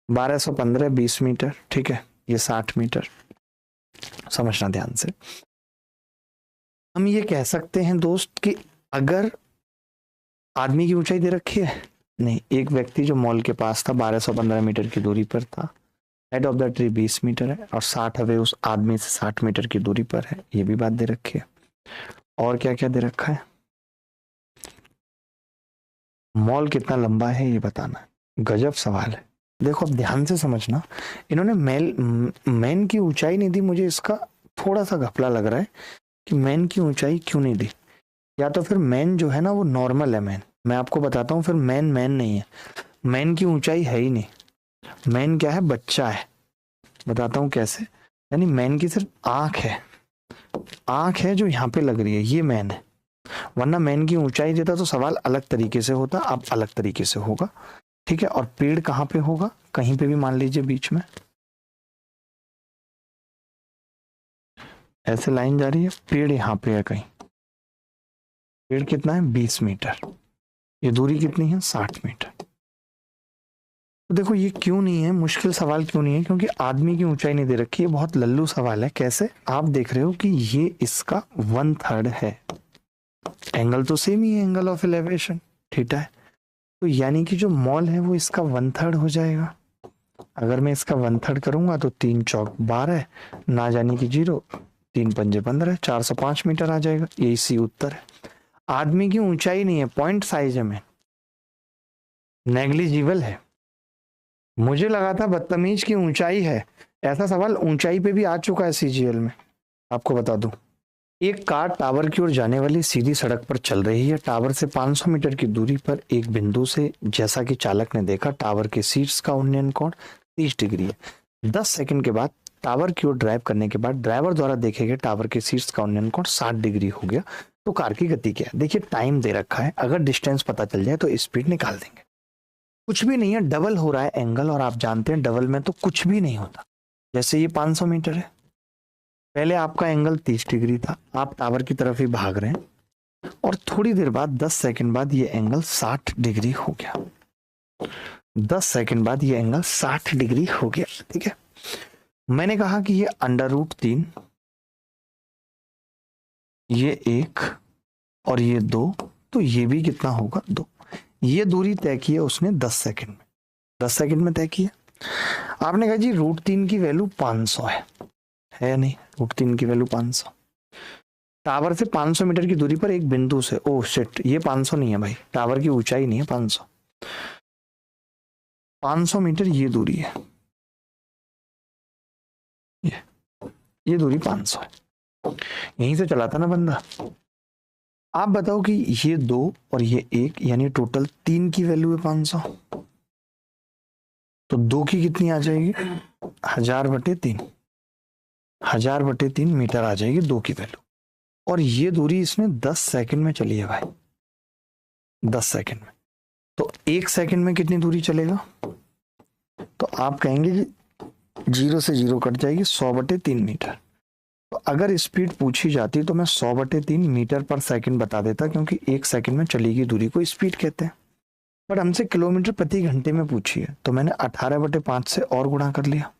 1215 20 मीटर, ठीक है, ये 60 मीटर। समझना ध्यान से, हम ये कह सकते हैं दोस्त कि अगर आदमी की ऊंचाई दे रखी है, नहीं, एक व्यक्ति जो मॉल के पास था 1215 मीटर की दूरी पर था, head of the tree 20 metre है और 60 हवे उस आदमी से 60 मीटर की दूरी पर है, ये भी बात दे रखी है। और क्या क्या दे रखा है, मॉल कितना लंबा है ये बताना है। गजब सवाल है, देखो अब ध्यान से समझना। इन्होंने मैन की ऊंचाई नहीं दी, मुझे इसका थोड़ा सा घपला लग रहा है कि मैन की ऊंचाई क्यों नहीं दी। या तो फिर मैन जो है ना वो नॉर्मल है, मैन, मैं आपको बताता हूँ, फिर मैन नहीं है, मैन की ऊंचाई है ही नहीं। मैन क्या है, बच्चा है, बताता हूँ कैसे। यानी मैन की सिर्फ आंख है जो यहाँ पे लग रही है, ये मैन है। वरना मैन की ऊंचाई देता तो सवाल अलग तरीके से होता, अब अलग तरीके से होगा, ठीक है। और पेड़ कहाँ पे होगा, कहीं पे भी मान लीजिए बीच में ऐसे लाइन जा रही है, पेड़ यहाँ पे है कहीं, पेड़ कितना है 20 मीटर, ये दूरी कितनी है 60 मीटर। तो देखो ये क्यों नहीं है मुश्किल सवाल, क्यों नहीं है, क्योंकि आदमी की ऊंचाई नहीं दे रखी है, बहुत लल्लू सवाल है। कैसे, आप देख रहे हो कि ये इसका 1/3 है, एंगल तो सेम ही है, एंगल ऑफ एलिवेशन थीटा है, तो यानी कि जो मॉल है वो इसका 1/3 हो जाएगा। अगर मैं इसका 1/3 करूंगा तो 3 चौक 12, ना जाने की 0, 3 पंजे 15, 405 मीटर आ जाएगा, यही सी उत्तर है। आदमी की ऊंचाई नहीं है, पॉइंट साइज है, में नेग्लिजिबल है। मुझे लगा था बदतमीज की ऊंचाई है, ऐसा सवाल ऊंचाई पे भी आ चुका है सीजीएल में। आपको बता दूं, एक कार टावर की ओर जाने वाली सीधी सड़क पर चल रही है। टावर से 500 मीटर की दूरी पर एक बिंदु से, जैसा कि चालक ने देखा, टावर के शीर्ष का उन्नयन कोण 30 डिग्री है। 10 सेकंड के बाद टावर की ओर ड्राइव करने के बाद ड्राइवर द्वारा देखे गए टावर के शीर्ष का उन्नयन कोण 60 डिग्री हो गया। तो कार की गति क्या है? देखिए टाइम दे रखा है, अगर डिस्टेंस पता चल जाए तो स्पीड निकाल देंगे। कुछ भी नहीं है, डबल हो रहा है एंगल, और आप जानते हैं डबल में तो कुछ भी नहीं होता। जैसे ये 500 मीटर है, पहले आपका एंगल 30 डिग्री था, आप टावर की तरफ ही भाग रहे हैं, और थोड़ी देर बाद 10 सेकंड बाद ये एंगल 60 डिग्री हो गया। 10 सेकंड बाद ये एंगल 60 डिग्री हो गया, ठीक है। मैंने कहा कि ये √3, ये 1 और ये 2, तो ये भी कितना होगा 2। ये दूरी तय की है उसने 10 सेकंड में, 10 सेकंड में तय की है। आपने कहा जी √3 की वैल्यू 500 है या नहीं? √3 की वैल्यू 500, टावर से 500 मीटर की दूरी पर एक बिंदु से, ओह शिट, ये 500 नहीं है भाई, टावर की ऊंचाई नहीं है 500, 500 मीटर ये दूरी है, ये दूरी 500 है, यहीं से चला था ना बंदा। आप बताओ कि ये 2 और ये 1, यानी टोटल 3 की वैल्यू है 500, तो 2 की कितनी आ जाएगी? 1000/3, 1000/3 मीटर आ जाएगी 2 की वैल्यू। और ये दूरी इसने 10 सेकंड में चली है भाई, 10 सेकंड में। तो 1 सेकंड में कितनी दूरी चलेगा? तो आप कहेंगे कि 0 से 0 कट जाएगी, 100/3 मीटर। तो अगर स्पीड पूछी जाती तो मैं 100/3 मीटर पर सेकंड बता देता, क्योंकि 1 सेकंड में चलेगी दूरी को स्पीड कहते हैं। बट हमसे किलोमीटर प्रति घंटे में पूछी है, तो मैंने 18/5 से और गुणा कर लिया,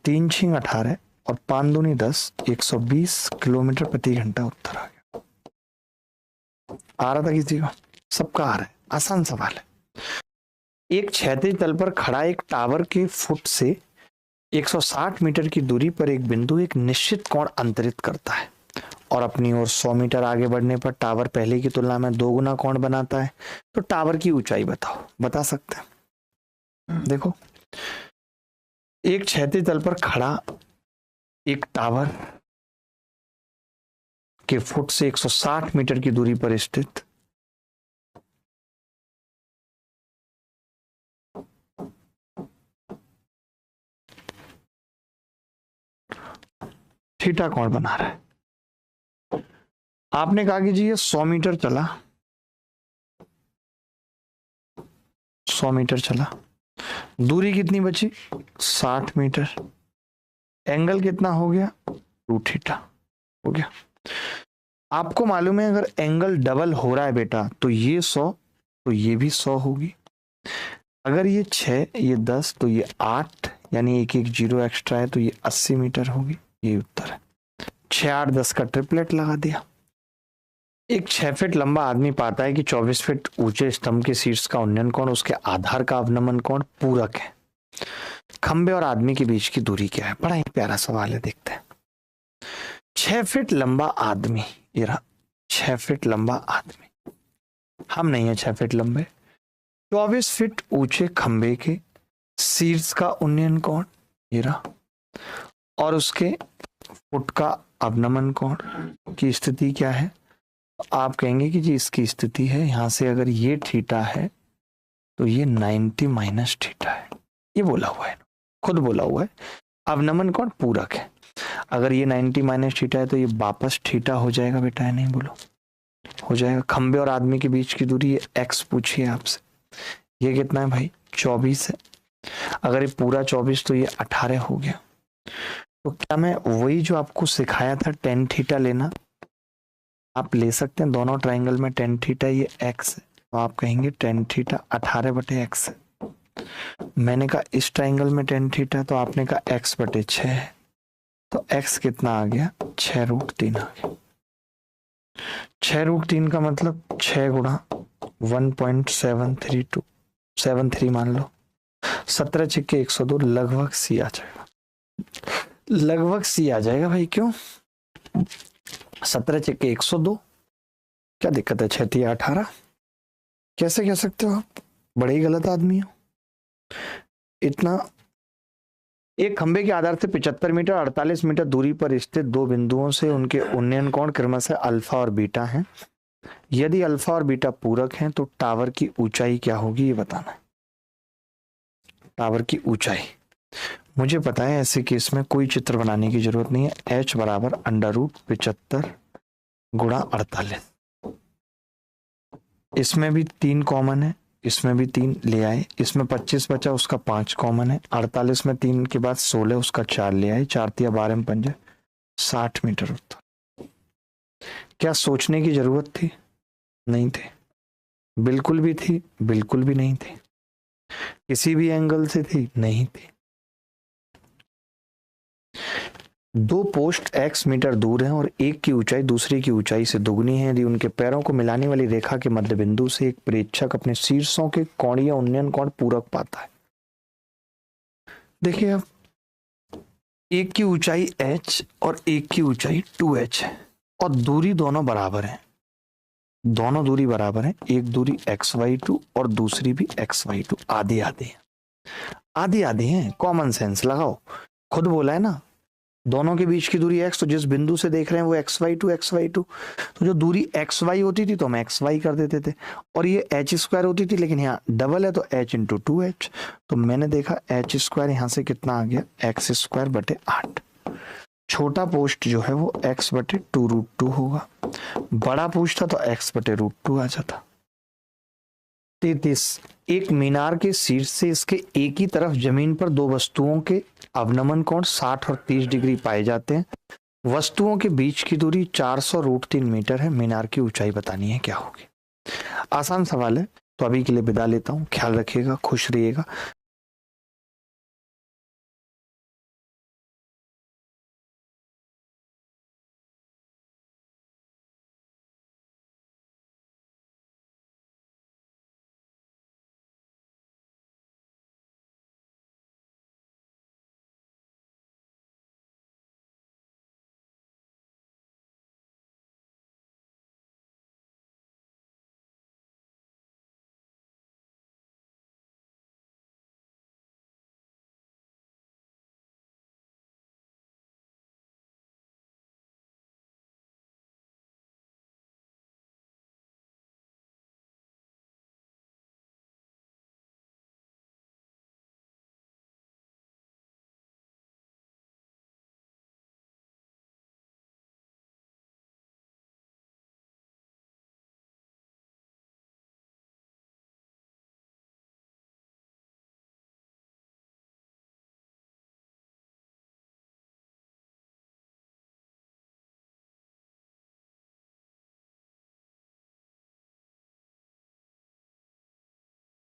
3 × 18 और 5 दूनी 10, 120 किलोमीटर प्रति घंटा उत्तर आ गया। आ रहा था किसी का? सबका आ रहा है, आसान सवाल है। एक क्षैतिज तल पर खड़ा एक टावर के फुट से 160 मीटर की दूरी पर एक बिंदु एक निश्चित कोण अंतरित करता है, और अपनी ओर 100 मीटर आगे बढ़ने पर टावर पहले की तुलना में 2 गुना कोण बनाता है। तो टावर की ऊंचाई बताओ, बता सकते हैं? देखो, एक क्षैतिज तल पर खड़ा एक टावर के फुट से 160 मीटर की दूरी पर स्थित थीटा कोण बना रहा है। आपने कहा कि जी ये 100 मीटर चला, 100 मीटर चला, दूरी कितनी बची? 60 मीटर, एंगल कितना हो गया? 2θ हो गया। आपको मालूम है अगर एंगल डबल हो रहा है बेटा, तो ये 100, तो ये भी 100 होगी। अगर ये 6, ये 10, तो ये 8, यानी 1 0 एक्स्ट्रा है, तो ये 80 मीटर होगी। ये उत्तर है। 6 8 10 का ट्रिपलेट लगा दिया। एक 6 फीट लंबा आदमी पाता है कि 24 फीट ऊंचे स्तंभ के शीर्ष का उन्नयन कोण उसके आधार का अवनमन कोण पूरक है। खंबे और आदमी के बीच की दूरी क्या है? बड़ा ही प्यारा सवाल है, देखते हैं। 6 फीट लंबा आदमी, ये रहा 6 फीट लंबा आदमी, हम नहीं है 6 फीट लंबे। 24 फीट ऊंचे खंबे के शीर्ष का उन्नयन कोण, ये रहा, और उसके फुट का अवनमन कोण की स्थिति क्या है? आप कहेंगे कि जी इसकी स्थिति है, यहां से अगर ये थीटा है तो ये 90 - θ है। ये बोला हुआ है, खुद बोला हुआ है अवनमन कोण पूरक है। अगर ये 90 माइनस थीटा है तो ये वापस थीटा हो जाएगा बेटा, है नहीं बोलो, हो जाएगा। खंबे और आदमी के बीच की दूरी ये x पूछिए आपसे, ये कितना है भाई 24 है। अगर ये पूरा 24 तो ये 18 हो गया। तो क्या मैं वही जो आपको सिखाया था tan थीटा लेना, आप ले सकते हैं। दोनों ट्राइंगल में tan थीटा ये x है, तो आप कहेंगे tan थीटा 18/x है। मैंने कहा इस ट्राइंगल में tan थीटा, तो आपने कहा x/6 है, तो x कितना आ गया 6√3 आ गया। 6√3 का मतलब 6 गुणा 1.73273 मान लो, 17 छिक्के 102, लगभग सी आ जाएगा, लगभग सी आ जाएगा भाई। क्यों 17 छिक्के 102, क्या दिक्कत है, 6 तिया 18, कैसे कह सकते हो आप, बड़े ही गलत आदमी हो। इतना एक खंबे के आधार से 75 मीटर 48 मीटर दूरी पर स्थित दो बिंदुओं से उनके उन्नयन कोण क्रमशः अल्फा और बीटा हैं। यदि अल्फा और बीटा पूरक हैं तो टावर की ऊंचाई क्या होगी, ये बताना है। टावर की ऊंचाई मुझे पता है, ऐसे केस में कोई चित्र बनाने की जरूरत नहीं है। h बराबर √75 गुणा 48, इसमें भी 3 कॉमन है, इसमें भी 3 ले आए, इसमें 25 बचा उसका 5 कॉमन है, 48 में 3 के बाद 16 उसका 4 ले आए, 4 तिया 12 में 5 60 मीटर उत्तर। क्या सोचने की जरूरत थी, नहीं थी, बिल्कुल भी थी, बिल्कुल भी नहीं थी, किसी भी एंगल से थी, नहीं थी। दो पोस्ट x मीटर दूर हैं और एक की ऊंचाई दूसरी की ऊंचाई से दुगनी है। यदि उनके पैरों को मिलाने वाली रेखा के मध्य बिंदु से एक प्रेक्षक अपने शीर्षों के कोणीय उन्नयन कोण पूरक पाता है। देखिए अब एक की ऊंचाई h और एक की ऊंचाई 2h है और दूरी दोनों बराबर है, दोनों दूरी बराबर है। एक दूरी xy2 और दूसरी भी xy2, आधी आधी है, आधी आधी है। कॉमन सेंस लगाओ, खुद बोला है ना, दोनों के बीच की दूरी x, तो जिस बिंदु से देख रहे हैं वो xy2, तो जो दूरी xy होती थी तो हम xy कर देते थे, और ये h² होती थी, लेकिन यहाँ डबल है तो h × 2h, तो मैंने देखा h² यहाँ से कितना आ गया x²/8। छोटा पोस्ट जो है वो x/2√2 होगा, बड़ा पोस्ट था तो x/√2 आ जाता। 33, एक मीनार के शीर्ष से इसके एक ही तरफ जमीन पर दो वस्तुओं के अवनमन कोण 60 और 30 डिग्री पाए जाते हैं। वस्तुओं के बीच की दूरी 400√3 मीटर है। मीनार की ऊंचाई बतानी है, क्या होगी। आसान सवाल है, तो अभी के लिए विदा लेता हूँ। ख्याल रखिएगा, खुश रहिएगा।